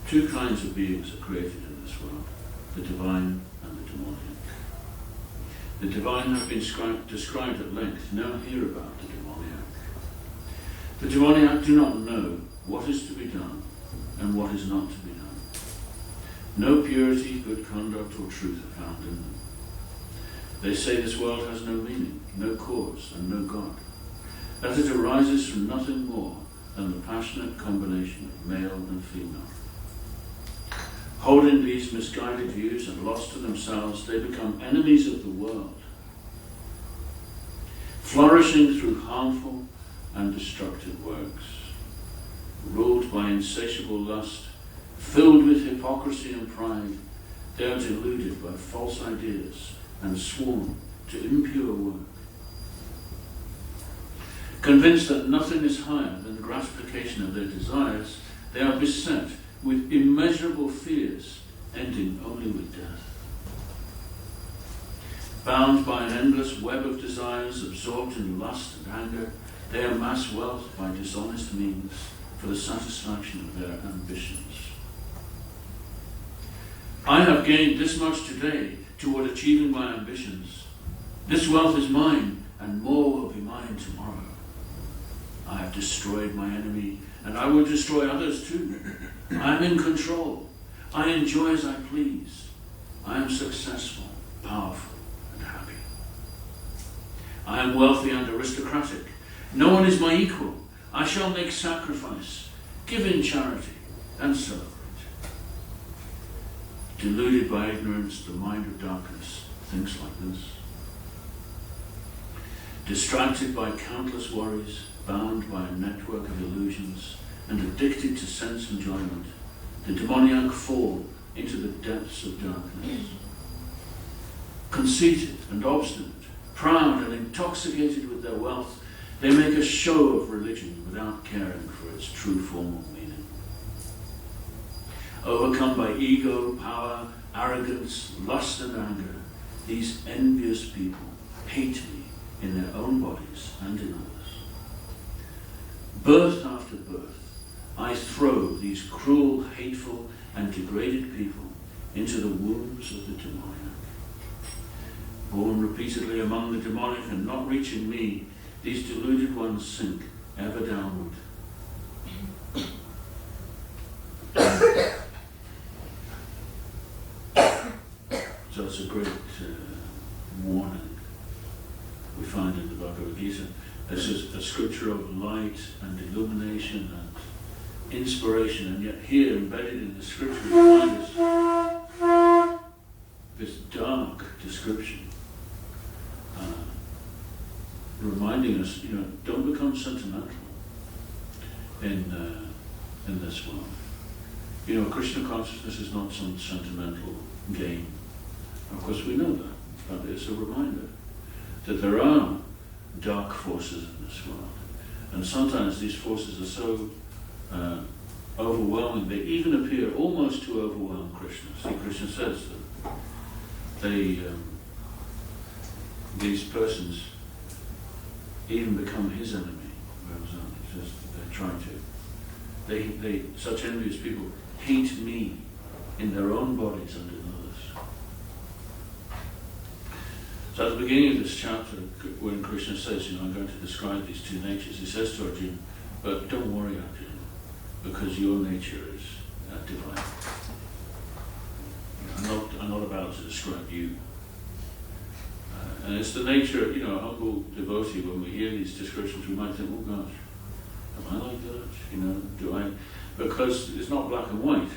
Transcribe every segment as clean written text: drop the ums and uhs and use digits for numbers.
Two kinds of beings are created in this world, the divine and the demonic. The divine have been described at length. Now hear about the demoniac. The demoniac do not know what is to be done and what is not to be done. No purity, good conduct, or truth are found in them. They say this world has no meaning, no cause, and no God, that it arises from nothing more than the passionate combination of male and female. Holding these misguided views and lost to themselves, they become enemies of the world, flourishing through harmful and destructive works, ruled by insatiable lust, filled with hypocrisy and pride. They are deluded by false ideas and sworn to impure work. Convinced that nothing is higher than the gratification of their desires, they are beset with immeasurable fears, ending only with death. Bound by an endless web of desires, absorbed in lust and anger, they amass wealth by dishonest means for the satisfaction of their ambitions. I have gained this much today toward achieving my ambitions. This wealth is mine, and more will be mine tomorrow. I have destroyed my enemy, and I will destroy others too. I am in control. I enjoy as I please. I am successful, powerful, and happy. I am wealthy and aristocratic. No one is my equal. I shall make sacrifice, give in charity, and celebrate. Deluded by ignorance, the mind of darkness thinks like this. Distracted by countless worries, bound by a network of illusions, and addicted to sense enjoyment, the demoniac fall into the depths of darkness. Conceited and obstinate, proud and intoxicated with their wealth, they make a show of religion without caring for its true formal meaning. Overcome by ego, power, arrogance, lust and anger, these envious people hate me in their own bodies and in others. Birth after birth, I throw these cruel, hateful, and degraded people into the wombs of the demoniac. Born repeatedly among the demonic and not reaching me, these deluded ones sink ever downward. So it's a great warning we find in the Bhagavad Gita. This is a scripture of light and illumination and inspiration, and yet here, embedded in the scripture, we find this dark description, reminding us, don't become sentimental in this world. Krishna consciousness is not some sentimental game. Of course, we know that, but it's a reminder that there are dark forces in this world. And sometimes these forces are so overwhelming, they even appear almost to overwhelm Krishna. See, Krishna says that these persons even become his enemy. He says they're trying to. Such envious people hate me in their own bodies and in others. So at the beginning of this chapter, when Krishna says, I'm going to describe these two natures, he says to Arjuna, but don't worry, Arjuna, because your nature is divine. I'm not about to describe you. And it's the nature, a humble devotee, when we hear these descriptions, we might think, oh gosh, am I like that? Do I? Because it's not black and white.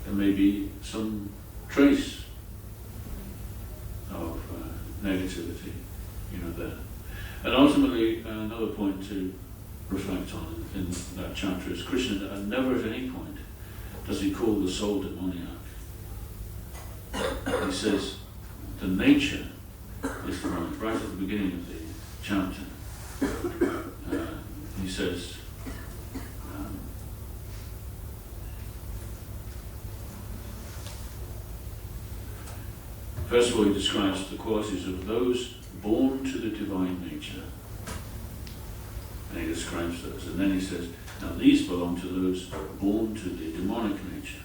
There may be some trace of negativity, there. And ultimately, another point to reflect on in that chapter is Krishna, and never at any point does he call the soul demoniac. He says the nature is demonic. Right at the beginning of the chapter, he says, first of all, he describes the qualities of those born to the divine nature. And he describes those. And then he says, now these belong to those born to the demonic nature.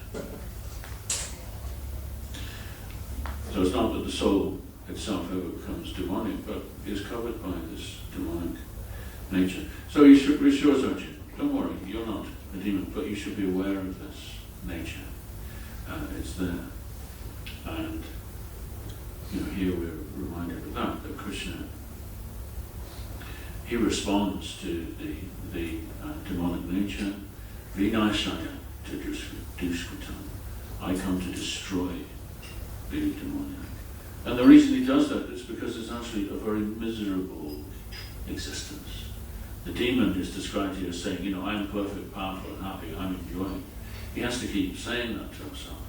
So it's not that the soul itself ever becomes demonic, but is covered by this demonic nature. So he reassures Arjuna, don't worry, you're not a demon, but you should be aware of this nature. It's there. And here we're reminded of that Krishna, he responds to the demonic nature, Vinashaya to Dushkritam. I come to destroy the demoniac. And the reason he does that is because it's actually a very miserable existence. The demon is described here as saying, I'm perfect, powerful, and happy, I'm enjoying. He has to keep saying that to himself.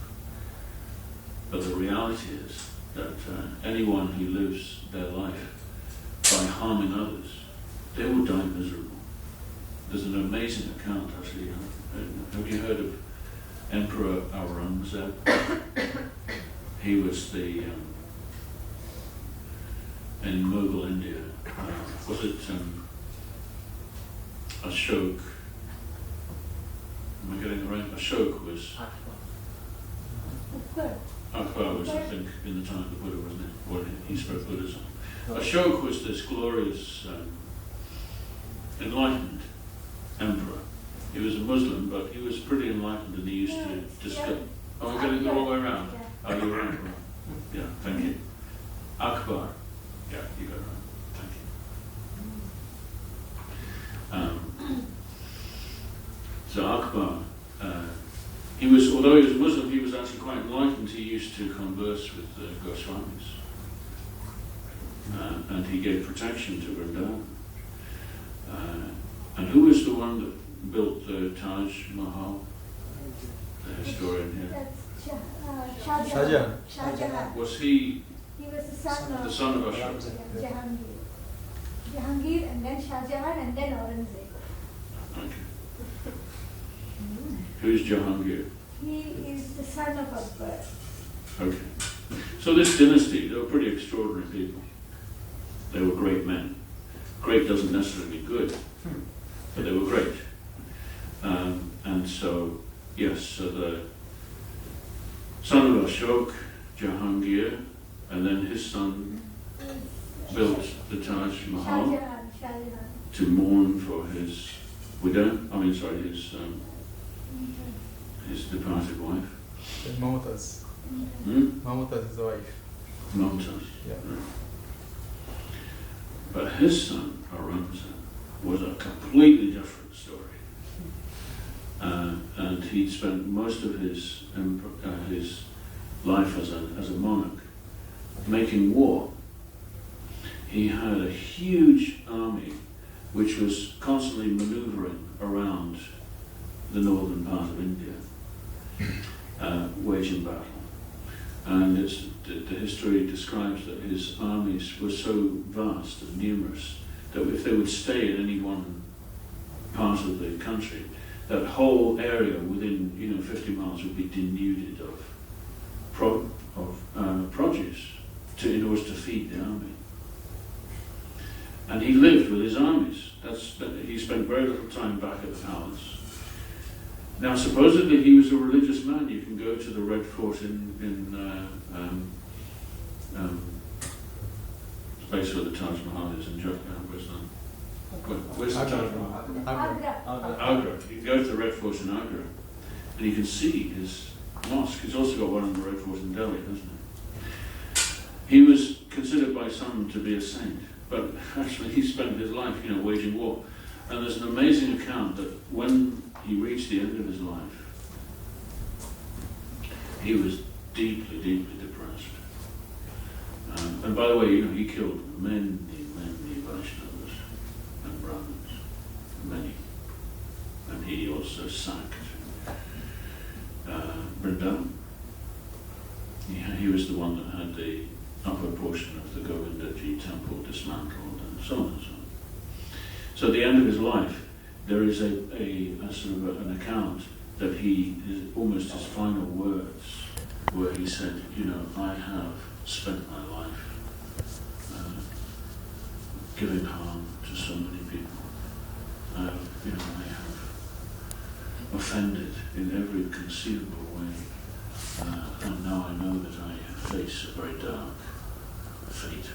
But the reality is that anyone who lives their life by harming others, they will die miserable. There's an amazing account, actually. Have you heard of Emperor Aurangzeb? He was in Mughal India. Was it Ashok? Am I getting it right? Ashok was... Akbar was, I think, in the time of the Buddha, wasn't it? When he spread Buddhism. Ashok was this glorious, enlightened emperor. He was a Muslim, but he was pretty enlightened, and he used to discuss... Oh, I'm getting it the wrong way around. Oh, you're right. Yeah, thank you. Akbar. Yeah, you got it right. Thank you. So Akbar, although he was a Muslim, he was actually quite enlightened. He used to converse with Goswamis. And he gave protection to Vrindavan. And who was the one that built the Taj Mahal? The historian here. Shah Jahan. Was he? He was the son of Ashok. Jahangir, and then Shah Jahan, and then Aurangzeb. Okay. Who's Jahangir? He is the son of Akbar. Okay. So this dynasty, they were pretty extraordinary people. They were great men. Great doesn't necessarily mean good, but they were great. And so, yes, so the son of Ashok, Jahangir, and then his son built the Taj Mahal to mourn for his widow, his departed wife. Mamtaz. Mamtaz is the wife. Mamtaz. Yeah. Right. But his son, Aurangzeb, was a completely different story. And he spent most of his life as a monarch making war. He had a huge army which was constantly maneuvering around the northern part of India, waging battle. And the history describes that his armies were so vast and numerous that if they would stay in any one part of the country, that whole area within 50 miles would be denuded of produce in order to feed the army. And he lived with his armies. He spent very little time back at the palace. Now, supposedly he was a religious man. You can go to the Red Fort in the place where the Taj Mahal is in where's the Taj Mahal? Agra. You can go to the Red Fort in Agra, and you can see his mosque. He's also got one in the Red Fort in Delhi, hasn't he? He was considered by some to be a saint, but actually he spent his life, waging war. And there's an amazing account that when he reached the end of his life, he was deeply, deeply depressed. And by the way, he killed many Vaishnavas and Brahmins, many. And he also sacked Vrindavan. He was the one that had the upper portion of the Govindaji temple dismantled, and so on and so on. So at the end of his life, there is a sort of an account that he is almost his final words, where he said, I have spent my life giving harm to so many people. offended in every conceivable way, and now I know that I face a very dark fate.